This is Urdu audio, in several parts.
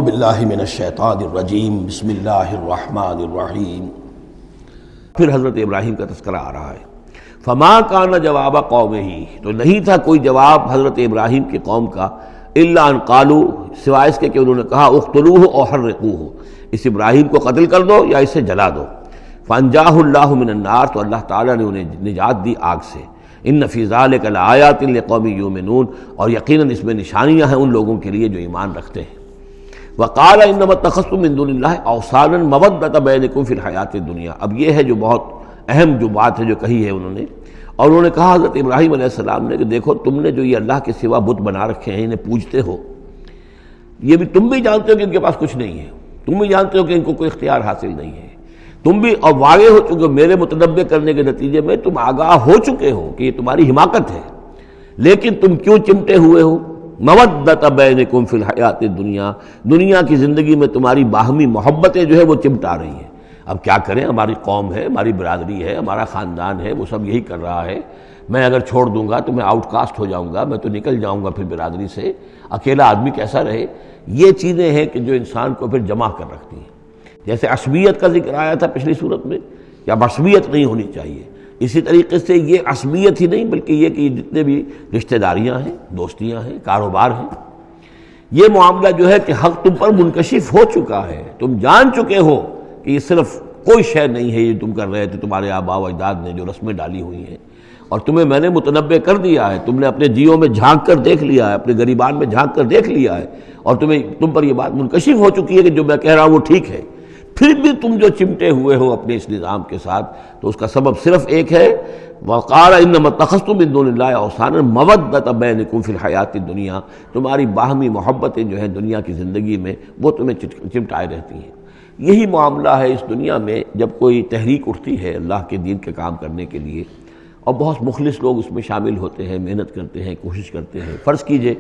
باللہ من الشیطان الرجیم بسم اللہ الرحمن الرحیم۔ پھر حضرت ابراہیم کا تذکرہ آ رہا ہے۔ فما کان جواب قومہ، تو نہیں تھا کوئی جواب حضرت ابراہیم کی قوم کا، الا ان قالوا، سوائے اس کے کہ انہوں نے کہا اقتلوہ او حرقوہ، اس ابراہیم کو قتل کر دو یا اسے جلا دو۔ فانجاہ اللہ من النار، تو اللہ تعالیٰ نے انہیں نجات دی آگ سے۔ ان فی ذلک لآیات لقوم یؤمنون، اور یقیناً اس میں نشانیاں ہیں ان لوگوں کے لیے جو ایمان رکھتے ہیں۔ وقال انما اتخذتم من دون اللہ اوثانا مودۃ بینکم فی الحیاۃ الدنیا، اب یہ ہے جو بہت اہم جو بات ہے جو کہی ہے انہوں نے، اور انہوں نے کہا حضرت ابراہیم علیہ السلام نے کہ دیکھو تم نے جو یہ اللہ کے سوا بت بنا رکھے ہیں، انہیں پوجتے ہو، یہ بھی تم بھی جانتے ہو کہ ان کے پاس کچھ نہیں ہے، تم بھی جانتے ہو کہ ان کو کوئی اختیار حاصل نہیں ہے، تم بھی اور واقع ہو چکے ہو، میرے متنبع کرنے کے نتیجے میں تم آگاہ ہو چکے ہو کہ یہ تمہاری حماقت ہے، لیکن تم کیوں چمٹے ہوئے ہو؟ مودۃ بینکم فی الحیات الدنیا، دنیا کی زندگی میں تمہاری باہمی محبتیں جو ہے وہ چمٹا رہی ہیں۔ اب کیا کریں، ہماری قوم ہے، ہماری برادری ہے، ہمارا خاندان ہے، وہ سب یہی کر رہا ہے، میں اگر چھوڑ دوں گا تو میں آؤٹ کاسٹ ہو جاؤں گا، میں تو نکل جاؤں گا پھر برادری سے، اکیلا آدمی کیسا رہے۔ یہ چیزیں ہیں کہ جو انسان کو پھر جمع کر رکھتی ہیں۔ جیسے عصبیت کا ذکر آیا تھا پچھلی صورت میں، یا عصبیت نہیں ہونی چاہیے، اسی طریقے سے یہ عصبیت ہی نہیں بلکہ یہ کہ جتنے بھی رشتہ داریاں ہیں، دوستیاں ہیں، کاروبار ہیں، یہ معاملہ جو ہے کہ حق تم پر منکشف ہو چکا ہے، تم جان چکے ہو کہ یہ صرف کوئی شے نہیں ہے یہ تم کر رہے تھے، تمہارے آباء و اجداد نے جو رسمیں ڈالی ہوئی ہیں، اور تمہیں میں نے متنبع کر دیا ہے، تم نے اپنے جیوں میں جھانک کر دیکھ لیا ہے، اپنے گریبان میں جھانک کر دیکھ لیا ہے، اور تم پر یہ بات منکشف ہو چکی ہے کہ جو میں کہہ رہا ہوں وہ ٹھیک ہے، پھر بھی تم جو چمٹے ہوئے ہو اپنے اس نظام کے ساتھ، تو اس کا سبب صرف ایک ہے، وقال انما اتخذتم من دون اللہ اوثانا مودۃ بینکم فی الحیات الدنیا، تمہاری باہمی محبتیں جو ہیں دنیا کی زندگی میں وہ تمہیں چمٹائے رہتی ہیں۔ یہی معاملہ ہے اس دنیا میں جب کوئی تحریک اٹھتی ہے اللہ کے دین کے کام کرنے کے لیے، اور بہت مخلص لوگ اس میں شامل ہوتے ہیں، محنت کرتے ہیں، کوشش کرتے ہیں۔ فرض کیجئے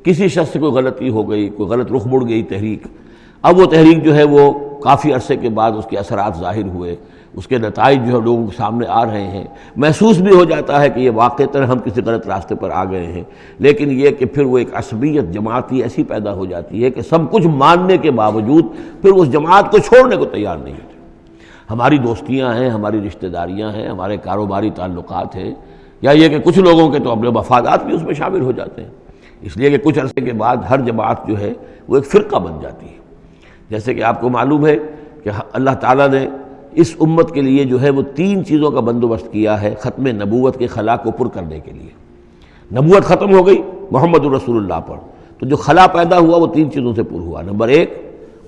کسی شخص سے کوئی غلطی ہو گئی، کوئی غلط رخ مڑ گئی تحریک، اب وہ تحریک جو ہے وہ کافی عرصے کے بعد اس کے اثرات ظاہر ہوئے، اس کے نتائج جو ہے لوگوں کے سامنے آ رہے ہیں، محسوس بھی ہو جاتا ہے کہ یہ واقعتاً ہم کسی غلط راستے پر آ گئے ہیں، لیکن یہ کہ پھر وہ ایک عصبیت جماعتی ایسی پیدا ہو جاتی ہے کہ سب کچھ ماننے کے باوجود پھر اس جماعت کو چھوڑنے کو تیار نہیں ہوتے۔ ہماری دوستیاں ہیں، ہماری رشتہ داریاں ہیں، ہمارے کاروباری تعلقات ہیں، یا یہ کہ کچھ لوگوں کے تو اپنے مفادات بھی اس میں شامل ہو جاتے ہیں، اس لیے کہ کچھ عرصے کے بعد ہر جماعت جو ہے وہ ایک فرقہ بن جاتی ہے۔ جیسے کہ آپ کو معلوم ہے کہ اللہ تعالیٰ نے اس امت کے لیے جو ہے وہ 3 چیزوں کا بندوبست کیا ہے ختم نبوت کے خلا کو پر کرنے کے لیے۔ نبوت ختم ہو گئی محمد الرسول اللہ پر، تو جو خلا پیدا ہوا وہ 3 چیزوں سے پر ہوا۔ نمبر 1،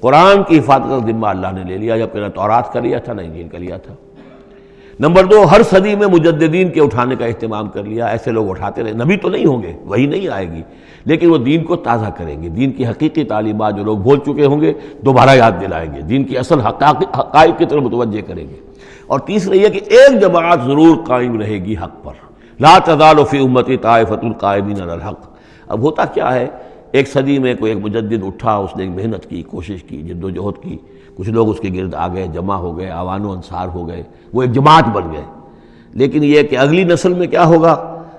قرآن کی حفاظت کا ذمہ اللہ نے لے لیا، جبکہ نہ تورات کا لیا تھا نہ انجیل کا لیا تھا۔ نمبر 2، ہر صدی میں مجددین کے اٹھانے کا اہتمام کر لیا، ایسے لوگ اٹھاتے رہے، نبی تو نہیں ہوں گے، وہی نہیں آئے گی، لیکن وہ دین کو تازہ کریں گے، دین کی حقیقی تعلیمات جو لوگ بھول چکے ہوں گے دوبارہ یاد دلائیں گے، دین کی اصل حقائق کی طرف متوجہ کریں گے۔ اور تیسرا یہ کہ ایک جماعت ضرور قائم رہے گی حق پر، لا تزال فی امتی طائفۃ قائمین علی الحق۔ اب ہوتا کیا ہے، ایک صدی میں کوئی ایک مجدد اٹھا، اس نے محنت کی، کوشش کی، جد و جہد کی، کچھ لوگ اس کے گرد آ گئے، جمع ہو گئے، آوان و انصار ہو گئے، وہ ایک جماعت بن گئے، لیکن یہ کہ اگلی نسل میں کیا ہوگا،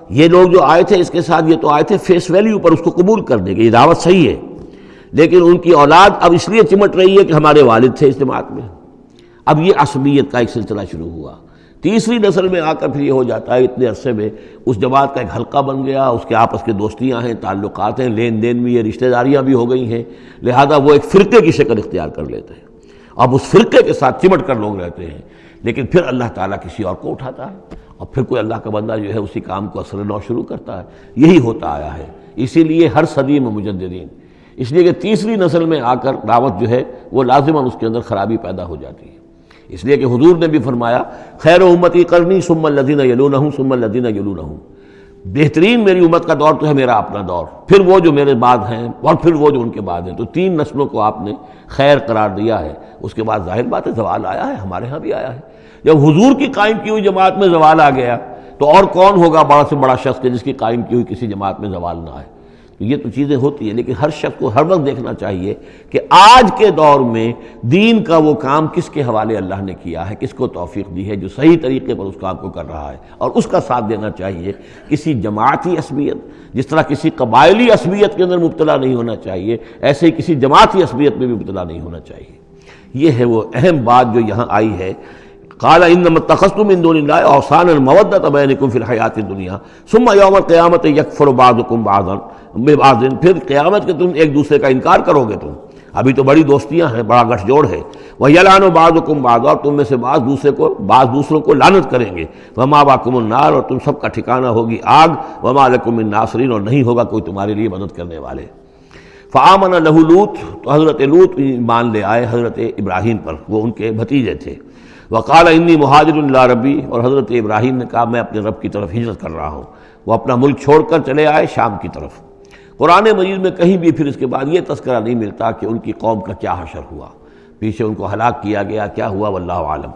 یہ لوگ جو آئے تھے اس کے ساتھ، یہ تو آئے تھے فیس ویلیو پر اس کو قبول کرنے کے، یہ دعوت صحیح ہے، لیکن ان کی اولاد اب اس لیے چمٹ رہی ہے کہ ہمارے والد تھے اس جماعت میں۔ اب یہ عصبیت کا ایک سلسلہ شروع ہوا۔ تیسری نسل میں آ کر پھر یہ ہو جاتا ہے اتنے عرصے میں اس جماعت کا ایک حلقہ بن گیا، اس کے آپس کے دوستیاں ہیں، تعلقات ہیں، لین دین بھی ہے، رشتہ داریاں بھی ہو گئی ہیں، لہذا وہ ایک فرقے کی شکل اختیار کر لیتے ہیں، اب اس فرقے کے ساتھ چمٹ کر لوگ رہتے ہیں، لیکن پھر اللہ تعالیٰ کسی اور کو اٹھاتا ہے، اور پھر کوئی اللہ کا بندہ جو ہے اسی کام کو اثر نو شروع کرتا ہے۔ یہی ہوتا آیا ہے، اسی لیے ہر صدی میں مجددین، اس لیے کہ تیسری نسل میں آ کر دعوت جو ہے وہ لازماً اس کے اندر خرابی پیدا ہو جاتی ہے۔ اس لیے کہ حضور نے بھی فرمایا خیر امتی قرنی ثم الذین یلونہم ثم الذین یلونہم، بہترین میری امت کا دور تو ہے میرا اپنا دور، پھر وہ جو میرے بعد ہیں، اور پھر وہ جو ان کے بعد ہیں، تو 3 نسلوں کو آپ نے خیر قرار دیا ہے۔ اس کے بعد ظاہر بات ہے زوال آیا ہے، ہمارے ہاں بھی آیا ہے۔ جب حضور کی قائم کی ہوئی جماعت میں زوال آ گیا تو اور کون ہوگا بڑا سے بڑا شخص کہ جس کی قائم کی ہوئی کسی جماعت میں زوال نہ آئے۔ یہ تو چیزیں ہوتی ہیں، لیکن ہر شخص کو ہر وقت دیکھنا چاہیے کہ آج کے دور میں دین کا وہ کام کس کے حوالے اللہ نے کیا ہے، کس کو توفیق دی ہے جو صحیح طریقے پر اس کام کو کر رہا ہے، اور اس کا ساتھ دینا چاہیے۔ کسی جماعتی عصبیت، جس طرح کسی قبائلی عصبیت کے اندر مبتلا نہیں ہونا چاہیے، ایسے ہی کسی جماعتی عصبیت میں بھی مبتلا نہیں ہونا چاہیے۔ یہ ہے وہ اہم بات جو یہاں آئی ہے۔ قال انما اتخذتم من دون اللہ اوثانا مودۃ بینکم فی الحیاۃ الدنیا ثم یوم القیامۃ یکفر بعضکم بعضا ببعض، پھر قیامت کے تم ایک دوسرے کا انکار کرو گے، تم ابھی تو بڑی دوستیاں ہیں، بڑا گٹھ جوڑ ہے، وَيَلْعَنُ بَعْضُكُمْ بعضا، اور تم میں سے بعض دوسروں کو لعنت کریں گے، وَمَأْوَاكُمُ النَّارُ، اور تم سب کا ٹھکانہ ہوگی آگ، وَمَا لَكُم مِّن نَاصِرِينَ، اور نہیں ہوگا کوئی تمہارے لیے مدد کرنے والے۔ فآمن لہ لوط، تو حضرت لوط ایمان لے آئے حضرت ابراہیم پر، وہ ان کے بھتیجے تھے۔ وقال انی مہاجر الی ربی، اور حضرت ابراہیم نے کہا میں اپنے رب کی طرف ہجرت کر رہا ہوں۔ وہ اپنا ملک چھوڑ کر چلے آئے شام کی طرف۔ قرآن مجید میں کہیں بھی پھر اس کے بعد یہ تذکرہ نہیں ملتا کہ ان کی قوم کا کیا حشر ہوا، پیچھے ان کو ہلاک کیا گیا، کیا ہوا، واللہ عالم۔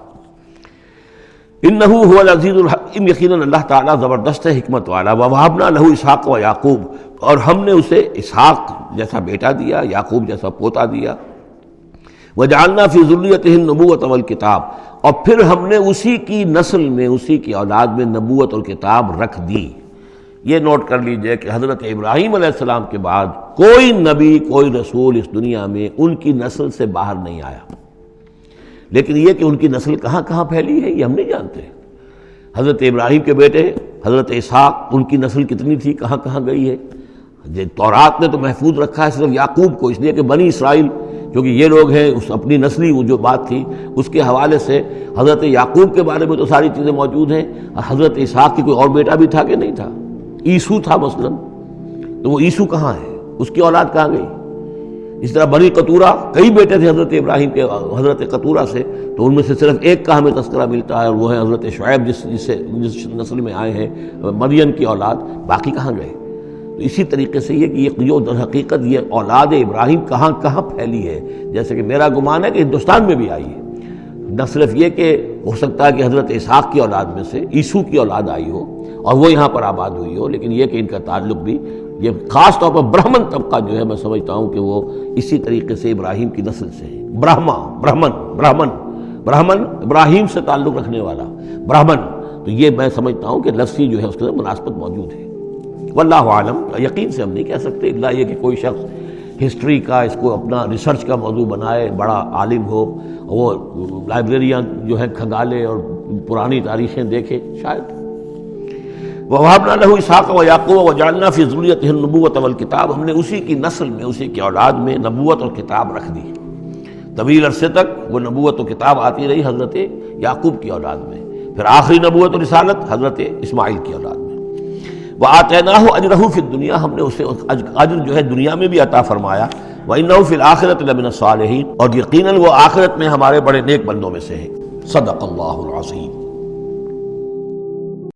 انہ هو العزیز الحکیم، یقیناً اللہ تعالیٰ زبردست ہے، حکمت والا۔ ووہبنا لہ اسحاق و یعقوب، اور ہم نے اسے اسحاق جیسا بیٹا دیا، یعقوب جیسا پوتا دیا۔ وجعلنا فی ذریتہ النبوۃ والکتاب، اور پھر ہم نے اسی کی نسل میں، اسی کی اولاد میں نبوت اور کتاب رکھ دی۔ یہ نوٹ کر لیجئے کہ حضرت ابراہیم علیہ السلام کے بعد کوئی نبی، کوئی رسول اس دنیا میں ان کی نسل سے باہر نہیں آیا، لیکن یہ کہ ان کی نسل کہاں کہاں پھیلی ہے یہ ہم نہیں جانتے۔ حضرت ابراہیم کے بیٹے حضرت اسحاق، ان کی نسل کتنی تھی، کہاں کہاں گئی ہے۔ تورات نے تو محفوظ رکھا ہے صرف یعقوب کو، اس لیے کہ بنی اسرائیل کیونکہ یہ لوگ ہیں، اس اپنی نسلی وہ جو بات تھی اس کے حوالے سے حضرت یعقوب کے بارے میں تو ساری چیزیں موجود ہیں۔ حضرت اسحاق کی کوئی اور بیٹا بھی تھا کہ نہیں تھا؟ عیسو تھا مثلا، تو وہ عیسو کہاں ہے، اس کی اولاد کہاں گئی؟ اس طرح بنی قطورہ، کئی بیٹے تھے حضرت ابراہیم کے حضرت قطورہ سے، تو ان میں سے صرف ایک کا ہمیں تذکرہ ملتا ہے، اور وہ ہے حضرت شعیب جس نسل میں آئے ہیں، مریم کی اولاد، باقی کہاں گئے؟ تو اسی طریقے سے یہ کہ یہ در حقیقت یہ اولاد ابراہیم کہاں کہاں پھیلی ہے، جیسے کہ میرا گمان ہے کہ ہندوستان میں بھی آئی ہے۔ نہ صرف یہ کہ ہو سکتا ہے کہ حضرت اسحاق کی اولاد میں سے عیسو کی اولاد آئی ہو اور وہ یہاں پر آباد ہوئی ہو، لیکن یہ کہ ان کا تعلق بھی یہ خاص طور پر برہمن طبقہ جو ہے، میں سمجھتا ہوں کہ وہ اسی طریقے سے ابراہیم کی نسل سے ہے۔ برہمن ابراہیم سے تعلق رکھنے والا برہمن، تو یہ میں سمجھتا ہوں کہ لفظی جو ہے اس کے اندر مناسبت موجود ہے۔ واللہ عالم، یقین سے ہم نہیں کہہ سکتے، الا یہ کہ کوئی شخص ہسٹری کا اس کو اپنا ریسرچ کا موضوع بنائے، بڑا عالم ہو، وہ لائبریریاں جو ہیں کھنگالے اور پرانی تاریخیں دیکھے، شاید۔ وَوَهَبْنَا لَهُ إِسْحَاقَ وَيَعْقُوبَ وَجَعَلْنَا فِي ذُرِّيَّتِهِ النُّبُوَّةَ وَالْكِتَابَ، ہم نے اسی کی نسل میں، اسی کی اولاد میں نبوت اور کتاب رکھ دی۔ طویل عرصے تک وہ نبوت و کتاب آتی رہی حضرت یعقوب کی اولاد میں، پھر آخری نبوت و رسالت حضرت اسماعیل کی اولاد میں۔ وَآتَيْنَاهُ أَجْرَهُ فِي الدُّنْيَا، ہم نے اسے اجر جو ہے دنیا میں بھی عطا فرمایا۔ وَإِنَّهُ فِي الْآخِرَةِ لَمِنَ الصَّالِحِينَ، اور یقیناً وہ آخرت میں ہمارے بڑے نیک بندوں میں سے ہے۔ صدق اللہ العظیم۔